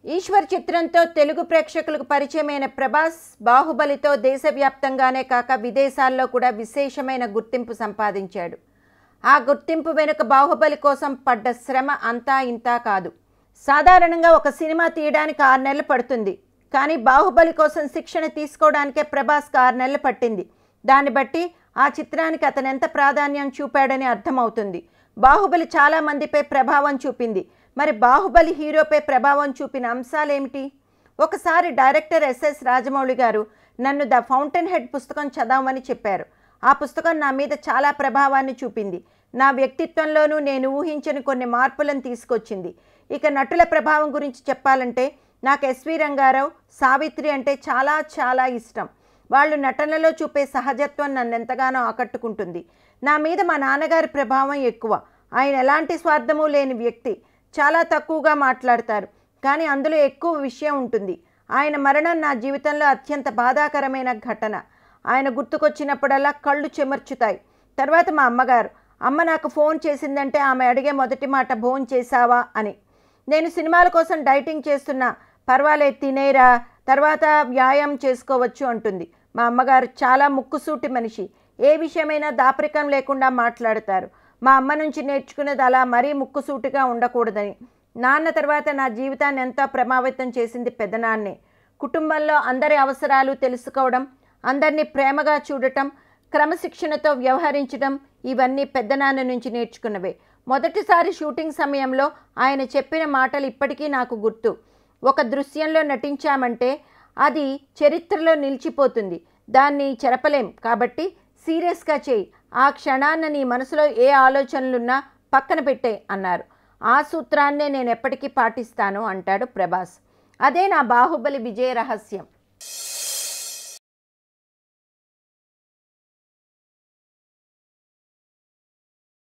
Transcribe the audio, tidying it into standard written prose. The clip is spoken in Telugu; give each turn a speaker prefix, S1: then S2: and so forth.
S1: ఈశ్వర్ చిత్రంతో తెలుగు ప్రేక్షకులకు పరిచయమైన ప్రభాస్ బాహుబలితో దేశవ్యాప్తంగానే కాక విదేశాల్లో కూడా విశేషమైన గుర్తింపు సంపాదించాడు. ఆ గుర్తింపు వెనుక బాహుబలి కోసం పడ్డ శ్రమ అంతా ఇంతా కాదు. సాధారణంగా ఒక సినిమా తీయడానికి 6 నెలలు పడుతుంది. కానీ బాహుబలి కోసం శిక్షణ తీసుకోవడానికే ప్రభాస్కి 6 నెలలు పట్టింది. దాన్ని బట్టి ఆ చిత్రానికి అతను ఎంత ప్రాధాన్యం చూపాడని అర్థమవుతుంది. బాహుబలి చాలా మందిపై ప్రభావం చూపింది. మరి బాహుబలి హీరోపై ప్రభావం చూపిన అంశాలేమిటి? ఒకసారి డైరెక్టర్ ఎస్ఎస్ రాజమౌళి గారు నన్ను ద ఫౌంటైన్ హెడ్ పుస్తకం చదవమని చెప్పారు. ఆ పుస్తకం నా మీద చాలా ప్రభావాన్ని చూపింది. నా వ్యక్తిత్వంలోనూ నేను ఊహించని కొన్ని మార్పులను తీసుకొచ్చింది. ఇక నటుల ప్రభావం గురించి చెప్పాలంటే నాకు ఎస్వి రంగారావు, సావిత్రి అంటే చాలా చాలా ఇష్టం. వాళ్ళు నటనలో చూపే సహజత్వం నన్ను ఎంతగానో ఆకట్టుకుంటుంది. నా మీద మా నాన్నగారి ప్రభావం ఎక్కువ. ఆయన ఎలాంటి స్వార్థము లేని వ్యక్తి. చాలా తక్కువగా మాట్లాడతారు, కానీ అందులో ఎక్కువ విషయం ఉంటుంది. ఆయన మరణం నా జీవితంలో అత్యంత బాధాకరమైన ఘటన. ఆయన గుర్తుకొచ్చినప్పుడల్లా కళ్ళు చెమర్చుతాయి. తర్వాత మా అమ్మగారు. అమ్మ నాకు ఫోన్ చేసిందంటే ఆమె అడిగే మొదటి మాట భోం చేశావా అని. నేను సినిమాల కోసం డైటింగ్ చేస్తున్నా, పర్వాలేదు తినేరా, తర్వాత వ్యాయామం చేసుకోవచ్చు అంటుంది. మా అమ్మగారు చాలా ముక్కుసూటి మనిషి. ఏ విషయమైనా దాపరికం లేకుండా మాట్లాడతారు. మా అమ్మ నుంచి నేర్చుకునేది అలా మరీ ముక్కుసూటిగా ఉండకూడదని. నాన్న తర్వాత నా జీవితాన్ని ఎంతో ప్రభావితం చేసింది పెద్దనాన్నే. కుటుంబంలో అందరి అవసరాలు తెలుసుకోవడం, అందరినీ ప్రేమగా చూడటం, క్రమశిక్షణతో వ్యవహరించడం ఇవన్నీ పెద్దనాన్న నుంచి నేర్చుకున్నవే. మొదటిసారి షూటింగ్ సమయంలో ఆయన చెప్పిన మాటలు ఇప్పటికీ నాకు గుర్తు. ఒక దృశ్యంలో నటించామంటే అది చరిత్రలో నిలిచిపోతుంది. దాన్ని చెరపలేం. కాబట్టి సీరియస్గా చేయి. ఆ క్షణాన్న నీ మనసులో ఏ ఆలోచనలున్నా పక్కన పెట్టే అన్నారు. ఆ సూత్రాన్నే నేను ఎప్పటికీ పాటిస్తాను అంటాడు ప్రభాస్. అదే నా బాహుబలి విజయ రహస్యం.